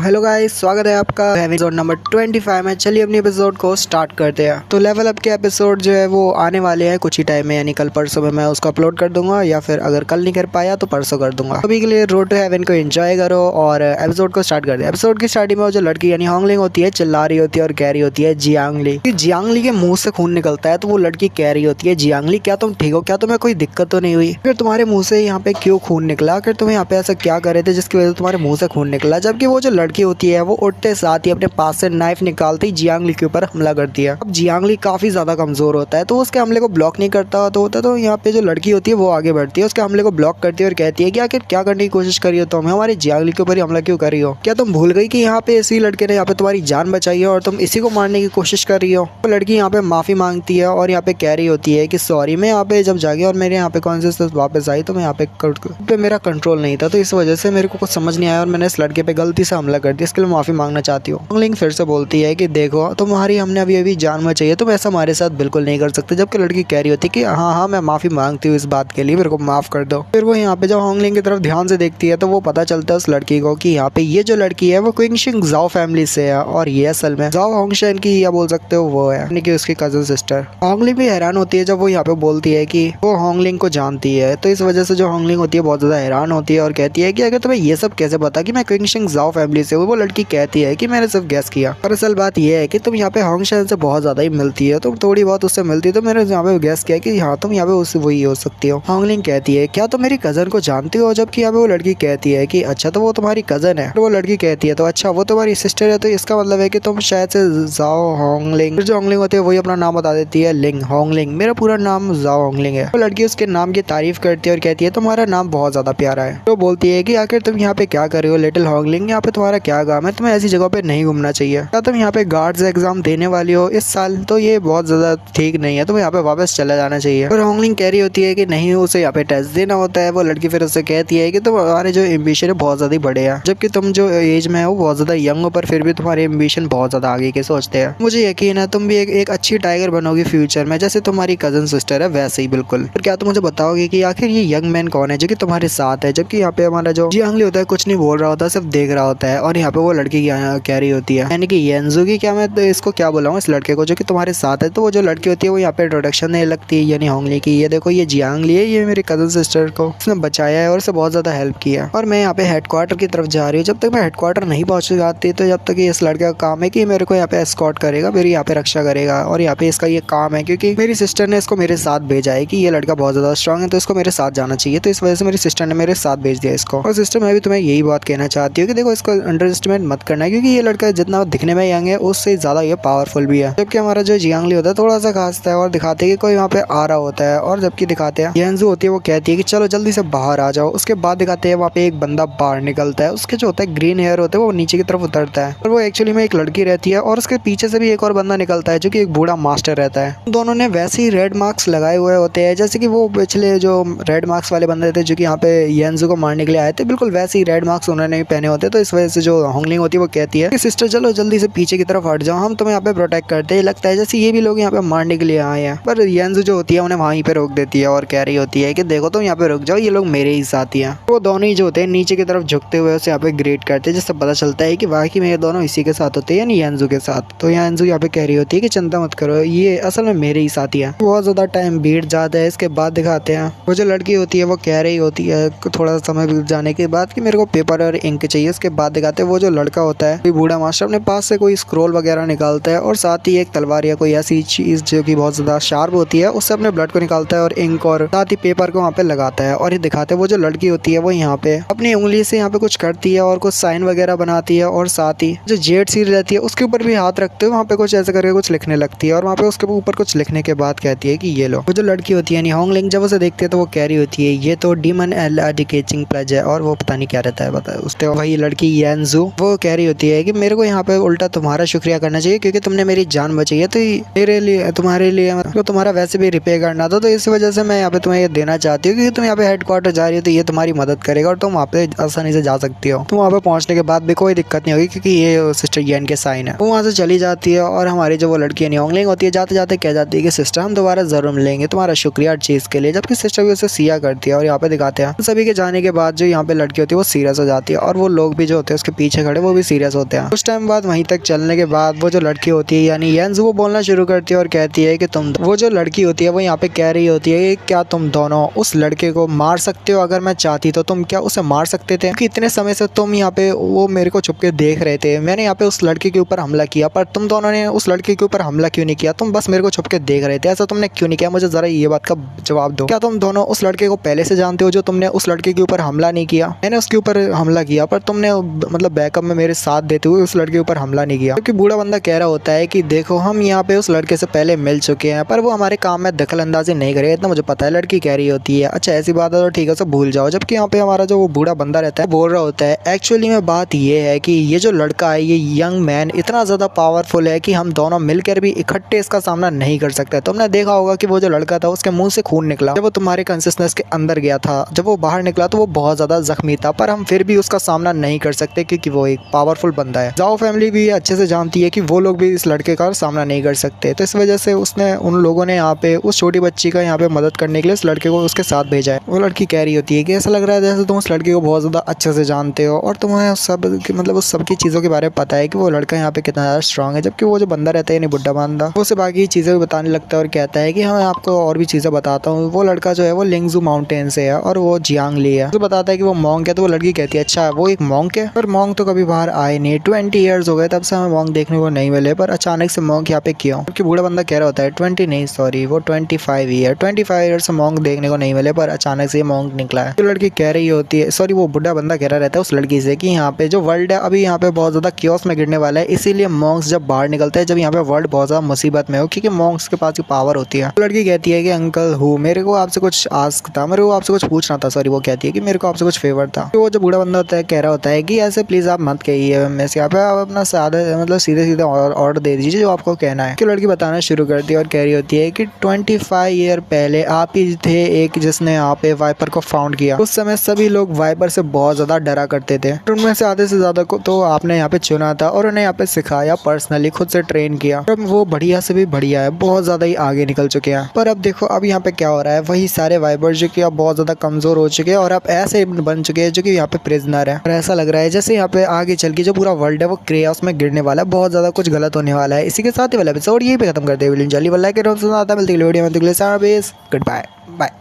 Hello guys, स्वागत है आपका एपिसोड नंबर 25 में। चलिए अपने एपिसोड को स्टार्ट करते हैं। तो लेवल अप के एपिसोड जो है वो आने वाले हैं कुछ ही टाइम में, यानी कल परसों में मैं उसको अपलोड कर दूंगा, या फिर अगर कल नहीं कर पाया तो परसों कर दूंगा। अभी के लिए रोड टू हेवन को एंजॉय करो और एपिसोड को स्टार्ट कर दे। एपिसोड की स्टार्टिंग में वो जो लड़की यानी होंगलिंग होती है चिल्ला रही होती है और कह रही होती है जियांगली। जियांगली के मुंह से खून निकलता है तो वो लड़की कह रही होती है जियांगली क्या तुम ठीक हो, क्या तुम्हें कोई दिक्कत तो नहीं हुई, फिर तुम्हारे मुंह से यहाँ पे क्यों खून निकला, फिर तुम यहाँ पे ऐसा क्या कर रहे थे जिसकी वजह से तुम्हारे मुंह से खून निकला। जबकि वो जो लड़की होती है वो उठते साथ ही अपने पास से नाइफ निकालते ही जियांगली के ऊपर हमला करती है। अब जियांगली काफी ज्यादा कमजोर होता है तो उसके हमले को ब्लॉक नहीं करता तो यहाँ पे जो लड़की होती है वो आगे बढ़ती है, उसके हमले को ब्लॉक करती है और कहती है कि आखिर क्या करने की कोशिश करी हो तुम, हमारी जियांगली के ऊपर ही हमला क्यों कर रही हो, क्या तुम भूल गई कि यहाँ पे इसी लड़के ने यहाँ पे तुम्हारी जान बचाई है और तुम इसी को मारने की कोशिश कर रही हो। तो लड़की यहाँ पे माफी मांगती है और यहाँ पे कह रही होती है कि सॉरी, मैं यहाँ पे जब जागी और मेरे यहाँ पे कॉन्शियसनेस वापस आई तो मैं यहाँ पे मेरा कंट्रोल नहीं था, तो इस वजह से मेरे को कुछ समझ नहीं आया और मैंने इस लड़के पे गलती से हमला कर दिया, इसके लिए माफी मांगना चाहती हूँ। होंगलिंग फिर से बोलती है कि देखो तुम्हारी हमने अभी जान में चाहिए, तुम ऐसा हमारे साथ बिल्कुल नहीं कर सकते। जबकि लड़की कह रही होती है कि हाँ मैं माफी मांगती हूँ इस बात के लिए, मेरे को माफ कर दो। फिर वो यहाँ पे जब होंगलिंग की तरफ ध्यान से देखती है तो वो पता चलता है उस लड़की को कि यहाँ पे ये जो लड़की है वो क्विंगशिंग जाओ फैमिली से है और ये असल में जाओ होंगशन की, या बोल सकते हो वो है, यानी कि उसकी कजन सिस्टर। होंगलिंग भी हैरान होती है जब वो यहाँ पे बोलती है कि वो होंगलिंग को जानती है, तो इस वजह से जो होंगलिंग होती है बहुत ज्यादा हैरान होती है और कहती है कि अगर तुम्हें ये सब कैसे पता कि मैं क्विंगशिंग जाओ फैमिली से हूँ। वो लड़की कहती है कि मैंने सिर्फ गैस किया, पर असल बात यह है कि तुम यहाँ पे होंगशन से बहुत ज्यादा ही मिलती है, तुम थोड़ी बहुत उससे मिलती है, तो मैंने यहाँ पे गैस किया कि हाँ तुम यहाँ पे उससे वही हो सकती हो। होंगलिंग कहती है क्या तुम मेरी कजन को जानती हो, जबकि यहाँ पे वो लड़की कहती है कि अच्छा तो वो तुम्हारी कजन है। तो वो लड़की कहती है तो अच्छा वो तुम्हारी सिस्टर है, तो इसका मतलब है कि तुम शायद से जाओ होंगलिंग। फिर जो होंगलिंग होती है वही अपना नाम बता देती है, लिंग होंगलिंग, मेरा पूरा नाम जाओ होंगलिंग है। वो लड़की उसके नाम की तारीफ करती है और कहती है तुम्हारा नाम बहुत ज्यादा प्यारा है। तो बोलती है कि आखिर तुम यहाँ पे क्या कर रही हो लिटिल होंगलिंग, यहाँ पे तुम्हारा क्या काम है, तुम्हें ऐसी जगह पे नहीं घूमना चाहिए। क्या तुम यहाँ पे गार्ड्स एग्जाम देने वाली हो इस साल, तो ये बहुत ज्यादा ठीक नहीं है, तुम्हें यहाँ पे वापस चला जाना चाहिए। और होंगलिंग कह रही होती है कि नहीं उसे यहाँ पे टेस्ट देना होता है। वो लड़की फिर उससे कहती है कि तुम्हारे जो एम्बिशन है बहुत ज्यादा बड़े हैं, जबकि तुम जो एज में हो बहुत ज्यादा यंग हो, पर फिर भी तुम्हारे एम्बिशन बहुत ज्यादा आगे के सोचते हैं। मुझे यकीन है तुम भी एक अच्छी टाइगर बनोगी फ्यूचर में, जैसे तुम्हारी कजन सिस्टर है वैसे ही बिल्कुल। और क्या तुम मुझे बताओगे कि आखिर ये यंग मैन कौन है जो कि तुम्हारे साथ है। जबकि यहाँ पे हमारा जो जियांगली होता है कुछ नहीं बोल रहा होता, सिर्फ देख रहा होता है। और यहाँ पे वो लड़की कह रही होती है, यानी कि येंजू की, क्या मैं तो इसको क्या बुलाऊं इस लड़के को जो कि तुम्हारे साथ है। तो वो जो लड़की होती है वो यहाँ पे इंट्रोडक्शन देने लगती है यानी होंगलिंग की, ये देखो ये जियांगली है, ये मेरी कजन सिस्टर को उसने बचाया है और उसे बहुत ज्यादा हेल्प किया, और मैं यहाँ पे हेडक्वार्टर की तरफ जा रही हूँ। जब तक मैं हेडक्वार्टर नहीं पहुंच जाती तो जब तक इस लड़के का काम है कि मेरे को यहाँ पे एस्कॉर्ट करेगा, मेरी यहाँ पे रक्षा करेगा, और यहाँ पे इसका ये काम है क्योंकि मेरी सिस्टर ने इसको मेरे साथ भेजा है कि ये लड़का बहुत ज्यादा स्ट्रांग है तो इसको मेरे साथ जाना चाहिए। तो इस वजह से मेरी सिस्टर ने मेरे साथ भेज दिया इसको। और सिस्टर मैं भी तुम्हें यही बात कहना चाहती हूँ कि देखो इसको अंडर एस्टिमेट मत करना, क्योंकि ये लड़का जितना दिखने में यंग है उससे ज्यादा ये पावरफुल भी है। जबकि हमारा जो जियांगली होता है थोड़ा सा खासता है और दिखाते हैं कि कोई वहाँ पे आ रहा होता है, और जबकि दिखाते हैं येंजू होती है वो कहती है कि चलो जल्दी से बाहर आ जाओ। उसके बाद दिखाते हैं वहाँ पे एक बंदा बाहर निकलता है, उसके जो होता है ग्रीन हेयर होते हैं वो नीचे की तरफ उतरता है और वो एक्चुअली में एक लड़की रहती है, और उसके पीछे से भी एक और बंदा निकलता है जो कि एक बूढ़ा मास्टर रहता है। दोनों ने वैसे ही रेड मार्क्स लगाए हुए होते हैं जैसे कि वो पिछले जो रेड मार्क्स वाले बंदे थे जो कि यहाँ पे येंजू को मारने के लिए आए थे, बिल्कुल वैसे ही रेड मार्क्स उन्होंने भी पहने होते। तो इस वजह से जो होंगलिंग होती है वो कहती है कि सिस्टर चलो जल्दी से पीछे की तरफ हट जाओ, हम तुम्हें यहाँ पे प्रोटेक्ट करते हैं, लगता है जैसे ये भी लोग यहाँ पे मारने के लिए आए हैं। पर येंजू जो होती है उन्हें वहीं पे रोक देती है और कह रही होती है कि देखो तुम यहाँ पे रुक जाओ, ये लोग मेरे ही साथी हैं। वो दोनों ही जो होते हैं नीचे की तरफ झुकते हुए उसे यहाँ पे ग्रेट करते हैं, जिससे पता चलता है कि वाकई में ये दोनों इसी के साथ होते हैं यानी येंजू के साथ। तो येंजू यहाँ पे कह रही होती है कि चिंता मत करो, ये असल में मेरे ही साथी हैं। बहुत ज्यादा टाइम बीत जाता है, इसके बाद दिखाते हैं वो जो लड़की होती है वो कह रही होती है थोड़ा समय बीत जाने के बाद कि मेरे को पेपर और इंक चाहिए। इसके बाद दिखाते हैं वो जो लड़का होता है कोई बूढ़ा मास्टर अपने पास से कोई स्क्रोल वगैरह निकालता है और साथ ही एक तलवार या कोई ऐसी चीज जो कि बहुत ज्यादा शार्प होती है उससे अपने ब्लड को निकालता है और इंक और साथ ही पेपर को वहाँ पे लगाता है। और ये दिखाते हैं वो जो लड़की होती है वो यहाँ पे अपनी उंगली से यहाँ पे कुछ करती है और कुछ साइन वगैरह बनाती है, और साथ ही जो जेड सील रहती है उसके ऊपर भी हाथ रखते हुए वहाँ पे कुछ ऐसे करके कुछ लिखने लगती है, और वहाँ पे उसके ऊपर कुछ लिखने के बाद कहती है कि ये लो। वो जो लड़की होती है होंगलिंग जब उसे देखती है तो वो कह रही होती है ये तो डीमन एडिकेटिंग प्लज है, और वो पता नहीं क्या रहता है बता उससे। वही लड़की येंजू वो कह रही होती है कि मेरे को यहाँ पे उल्टा तुम्हारा शुक्रिया करना चाहिए क्योंकि तुमने मेरी जान बचाई है, तो मेरे लिए तुम्हारे लिए मतलब तुम्हारा वैसे भी रिपेयर करना था, तो इस वजह से मैं यहाँ पे तुम्हें ये देना चाहती हूँ क्योंकि तुम यहाँ पे हेडक्वार्टर जा रही हो तो ये तुम्हारी मदद करेगा और तुम वहाँ पे आसानी से जा सकती हो। तुम वहाँ पे पहुंचने के बाद भी कोई दिक्कत नहीं होगी क्योंकि ये सिस्टर येन के साइन है। वो वहाँ से चली जाती है और हमारी जो वो लड़की होंगलिंग होती है जाते जाते कह जाती है कि सिस्टर हम दोबारा जरूर मिलेंगे, तुम्हारा शुक्रिया हर चीज के लिए। जबकि सिस्टर भी उसे सिया करती है और यहाँ पे दिखाते हैं सभी के जाने के बाद जो यहाँ पे लड़की होती है वो सीरियस हो जाती है और वो लोग भी जो होते हैं उसके उसके पीछे खड़े वो भी सीरियस होते हैं। कुछ टाइम बाद वहीं तक चलने के बाद वो जो लड़की होती है यानी येंजू वो बोलना शुरू करती है और कहती है कि तुम, वो जो लड़की होती है वो यहाँ पे कह रही होती है क्या तुम दोनों उस लड़के को मार सकते हो, अगर मैं चाहती तो तुम क्या उसे मार सकते थे, क्योंकि इतने समय से तुम यहाँ पे वो मेरे को छुप के देख रहे थे, मैंने यहाँ पे उस लड़के के ऊपर हमला किया पर तुम दोनों ने उस लड़के के ऊपर हमला क्यों नहीं किया, तुम बस मेरे को छुप के देख रहे थे, ऐसा तुमने क्यों नहीं किया, मुझे जरा ये बात का जवाब दो। क्या तुम दोनों उस लड़के को पहले से जानते हो जो तुमने उस लड़के के ऊपर हमला नहीं किया? मैंने उसके ऊपर हमला किया पर तुमने मतलब बैकअप में मेरे साथ देते हुए उस लड़के के ऊपर हमला नहीं किया। क्योंकि बूढ़ा बंदा कह रहा होता है कि देखो हम यहाँ पे उस लड़के से पहले मिल चुके हैं पर वो हमारे काम में दखल अंदाजी नहीं करे, इतना मुझे पता है। लड़की कह रही होती है अच्छा ऐसी बात है तो ठीक है उसे भूल जाओ। जबकि यहाँ पे हमारा जो वो बूढ़ा बंदा रहता है बोल रहा होता है एक्चुअली में बात ये है कि ये जो लड़का है ये यंग मैन इतना ज़्यादा पावरफुल है कि हम दोनों मिलकर भी इकट्ठे इसका सामना नहीं कर सकते। तुमने देखा होगा कि वो जो लड़का था उसके मुंह से खून निकला जब वो तुम्हारे कंसिस्टेंस के अंदर गया था, जब वो बाहर निकला तो वो बहुत ज़्यादा जख्मी था पर हम फिर भी उसका सामना नहीं कर सकते क्योंकि वो एक पावरफुल बंदा है। जाओ फैमिली भी अच्छे से जानती है कि वो लोग भी इस लड़के का सामना नहीं कर सकते, तो इस वजह से उसने उन लोगों ने यहाँ पे उस छोटी बच्ची का यहाँ पे मदद करने के लिए इस लड़के को उसके साथ भेजा है। वो लड़की कह रही होती है कि ऐसा लग रहा है जैसे तुम उस लड़के को बहुत ज़्यादा अच्छे से जानते हो और तुम्हें सब मतलब उस सब की चीज़ों के बारे में पता है कि वो लड़का यहाँ पे कितना ज़्यादा स्ट्रांग है। जबकि वो जो बंदा रहता है यानी बुड्ढा बंदा वो उसे बाकी चीज़ें भी बताने लगता है और कहता है कि हाँ आपको और भी चीज़ें बताता हूँ। वो लड़का जो है वो लिंगजू माउंटेन से है और वो जियांगली है। तो बताता है कि वो मॉन्क है, तो वो लड़की कहती है अच्छा वो एक मॉन्क है, पर मॉन्क तो कभी बाहर आए नहीं, 20 ईयर्स हो गए तब से हमें मॉन्क देखने को नहीं मिले, पर अचानक से मॉन्क यहाँ पे क्यों? क्योंकि बूढ़ा बंदा कह रहा होता है 20 नहीं सॉरी वो 25 ईयर से मॉन्क देखने को नहीं मिले पर अचानक से मॉन्क निकला है। तो लड़की कह रही होती है सॉरी वो बुढ़ा बंदा कह रहा रहता है उस लड़की से कि यहाँ पे जो वर्ल्ड है अभी यहाँ पे बहुत ज़्यादा क्योस में गिरने वाला है, इसीलिए मॉन्क्स जब बाहर निकलते हैं जब यहाँ पे वर्ल्ड बहुत ज़्यादा मुसीबत में हो क्योंकि मॉन्क्स के पास पावर होती है। तो लड़की कहती है कि अंकल हूँ मेरे को आपसे कुछ आस्क था, मेरे को आपसे कुछ पूछना था, सॉरी वो कहती है कि मेरे को आपसे कुछ फेवर था। तो वो जो बूढ़ा बंदा होता है कह रहा होता है कि ऐसे प्लीज़ आप मत कहिए, मैं यहाँ पे आप अपना सादा मतलब सीधे सीधे ऑर्डर दे दीजिए जो आपको कहना है। कि लड़की बताना शुरू करती है और कह रही होती है कि 25 ईयर पहले आप ही थे एक जिसने यहाँ पे वाइपर को फाउंड किया। उस समय सभी लोग वाइपर से बहुत ज़्यादा डरा करते थे, उनमें से आधे से ज़्यादा को तो आपने यहाँ पे चुना था और उन्हें यहाँ पे सिखाया, पर्सनली खुद से ट्रेन किया। अब वो बढ़िया से भी बढ़िया है, बहुत ज़्यादा ही आगे निकल चुके हैं। पर अब देखो अब यहाँ पे क्या हो रहा है, वही सारे वाइपर जो कि अब बहुत ज़्यादा कमज़ोर हो चुके हैं और अब ऐसे बन चुके हैं जो कि यहाँ पे प्रिजनर है। और ऐसा लग रहा है जैसे यहाँ पे आगे चल के जो पूरा वर्ल्ड है वो क्रेओस में गिरने वाला है, बहुत ज़्यादा कुछ गलत होने वाला है। इसी के साथ ही वाला एपिसोड यही पे खत्म करते हैं। वीडियो जल्दी वाला मिलती है वीडियो में, गुड बाय।